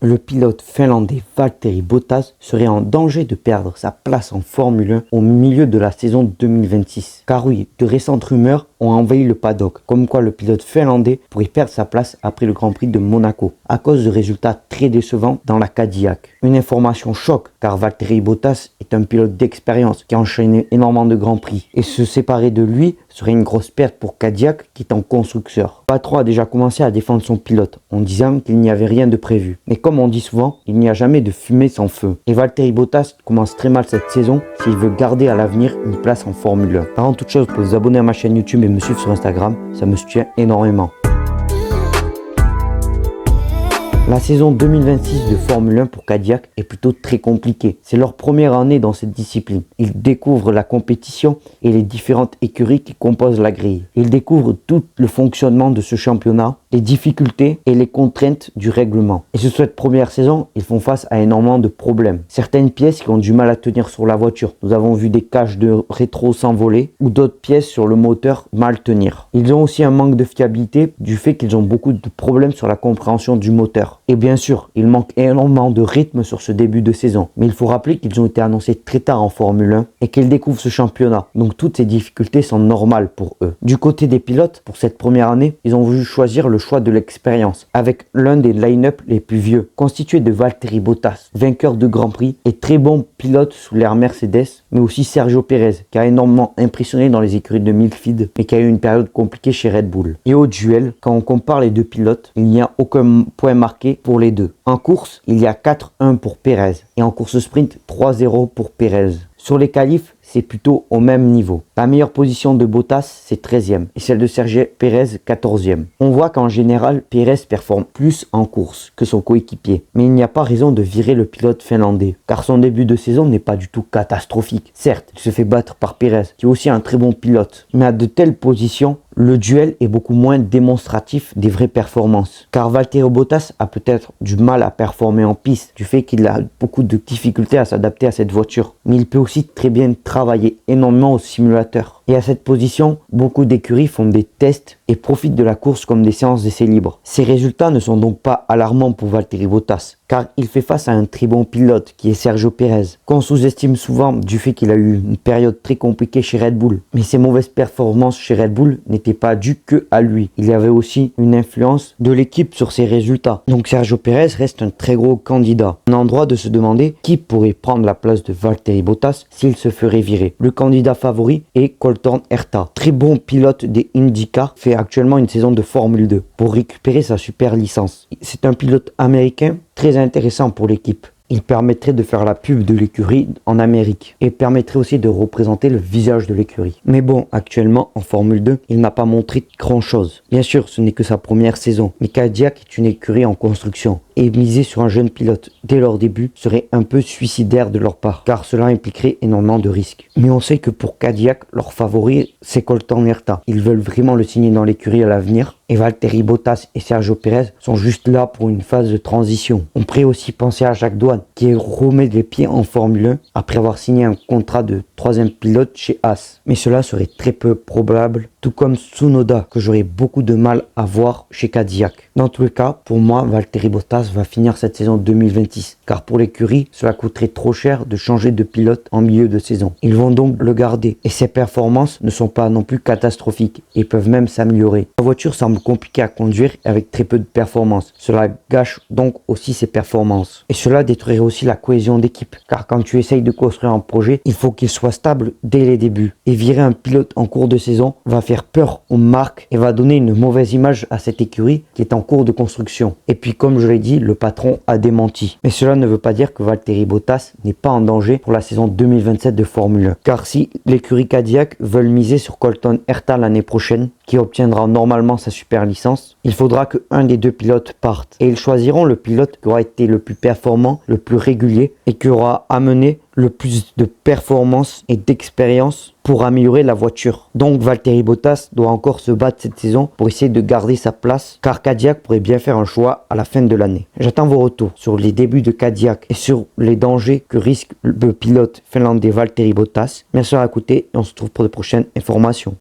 le pilote finlandais Valtteri Bottas serait en danger de perdre sa place en Formule 1 au milieu de la saison 2026. Car oui, de récentes rumeurs ont envahi le paddock, comme quoi le pilote finlandais pourrait perdre sa place après le Grand Prix de Monaco, à cause de résultats très décevants dans la Cadillac. Une information choque, car Valtteri Bottas est un pilote d'expérience qui a enchaîné énormément de Grands Prix, et se séparer de lui serait une grosse perte pour Cadillac qui est en constructeur. Le patron a déjà commencé à défendre son pilote en disant qu'il n'y avait rien de prévu. Mais comme on dit souvent, il n'y a jamais de fumée sans feu. Et Valtteri Bottas commence très mal cette saison s'il veut garder à l'avenir une place en Formule 1. Avant toute chose, vous pouvez vous abonner à ma chaîne YouTube et me suivre sur Instagram, ça me soutient énormément. La saison 2026 de Formule 1 pour Cadillac est plutôt très compliquée. C'est leur première année dans cette discipline. Ils découvrent la compétition et les différentes écuries qui composent la grille. Ils découvrent tout le fonctionnement de ce championnat, les difficultés et les contraintes du règlement. Et sur cette première saison, ils font face à énormément de problèmes. Certaines pièces qui ont du mal à tenir sur la voiture. Nous avons vu des cages de rétro s'envoler ou d'autres pièces sur le moteur mal tenir. Ils ont aussi un manque de fiabilité du fait qu'ils ont beaucoup de problèmes sur la compréhension du moteur. Et bien sûr, il manque énormément de rythme sur ce début de saison. Mais il faut rappeler qu'ils ont été annoncés très tard en Formule 1 et qu'ils découvrent ce championnat. Donc toutes ces difficultés sont normales pour eux. Du côté des pilotes, pour cette première année, ils ont voulu choisir le choix de l'expérience avec l'un des line-up les plus vieux, constitué de Valtteri Bottas, vainqueur de Grand Prix et très bon pilote sous l'ère Mercedes, mais aussi Sergio Pérez, qui a énormément impressionné dans les écuries de Midfield et qui a eu une période compliquée chez Red Bull. Et au duel, quand on compare les deux pilotes, il n'y a aucun point marqué pour les deux. En course, il y a 4-1 pour Pérez et en course sprint, 3-0 pour Pérez. Sur les qualifs, c'est plutôt au même niveau. La meilleure position de Bottas, c'est 13e et celle de Sergio Pérez, 14e. On voit qu'en général, Pérez performe plus en course que son coéquipier. Mais il n'y a pas raison de virer le pilote finlandais, car son début de saison n'est pas du tout catastrophique. Certes, il se fait battre par Pérez, qui est aussi un très bon pilote. Mais à de telles positions, le duel est beaucoup moins démonstratif des vraies performances. Car Valtteri Bottas a peut-être du mal à performer en piste, du fait qu'il a beaucoup de difficultés à s'adapter à cette voiture. Mais il peut aussi très bien travailler énormément au simulateur. Et à cette position, beaucoup d'écuries font des tests et profitent de la course comme des séances d'essais libres. Ces résultats ne sont donc pas alarmants pour Valtteri Bottas, car il fait face à un très bon pilote qui est Sergio Pérez, qu'on sous-estime souvent du fait qu'il a eu une période très compliquée chez Red Bull. Mais ses mauvaises performances chez Red Bull n'étaient pas dues que à lui. Il y avait aussi une influence de l'équipe sur ses résultats. Donc Sergio Pérez reste un très gros candidat. On a le droit de se demander qui pourrait prendre la place de Valtteri Bottas s'il se ferait virer. Le candidat favori est Colton Herta, très bon pilote des IndyCar, fait actuellement une saison de Formule 2 pour récupérer sa super licence. C'est un pilote américain très intéressant pour l'équipe. Il permettrait de faire la pub de l'écurie en Amérique et permettrait aussi de représenter le visage de l'écurie. Mais bon, actuellement en Formule 2, il n'a pas montré grand chose. Bien sûr, ce n'est que sa première saison, mais Cadillac est une écurie en construction. Et miser sur un jeune pilote dès leur début serait un peu suicidaire de leur part, car cela impliquerait énormément de risques. Mais on sait que pour Cadillac, leur favori, c'est Colton Herta. Ils veulent vraiment le signer dans l'écurie à l'avenir, et Valtteri Bottas et Sergio Pérez sont juste là pour une phase de transition. On pourrait aussi penser à Jacques Douane, qui remet les pieds en Formule 1 après avoir signé un contrat de 3e pilote chez Haas. Mais cela serait très peu probable, tout comme Tsunoda, que j'aurais beaucoup de mal à voir chez Cadillac. Dans tous les cas, pour moi, Valtteri Bottas va finir cette saison 2026, car pour l'écurie, cela coûterait trop cher de changer de pilote en milieu de saison. Ils vont donc le garder, et ses performances ne sont pas non plus catastrophiques, et peuvent même s'améliorer. La voiture semble compliquée à conduire avec très peu de performances. Cela gâche donc aussi ses performances. Et cela détruirait aussi la cohésion d'équipe, car quand tu essayes de construire un projet, il faut qu'il soit stable dès les débuts. Et virer un pilote en cours de saison va faire peur aux marques et va donner une mauvaise image à cette écurie qui est en cours de construction. Et puis comme je l'ai dit, le patron a démenti. Mais cela ne veut pas dire que Valtteri Bottas n'est pas en danger pour la saison 2027 de Formule 1. Car si l'écurie Cadillac veulent miser sur Colton Herta l'année prochaine, qui obtiendra normalement sa super licence, il faudra que un des deux pilotes parte. Et ils choisiront le pilote qui aura été le plus performant, le plus régulier et qui aura amené le plus de performance et d'expérience pour améliorer la voiture. Donc Valtteri Bottas doit encore se battre cette saison pour essayer de garder sa place, car Cadillac pourrait bien faire un choix à la fin de l'année. J'attends vos retours sur les débuts de Cadillac et sur les dangers que risque le pilote finlandais Valtteri Bottas. Merci d'avoir écouté et on se retrouve pour de prochaines informations.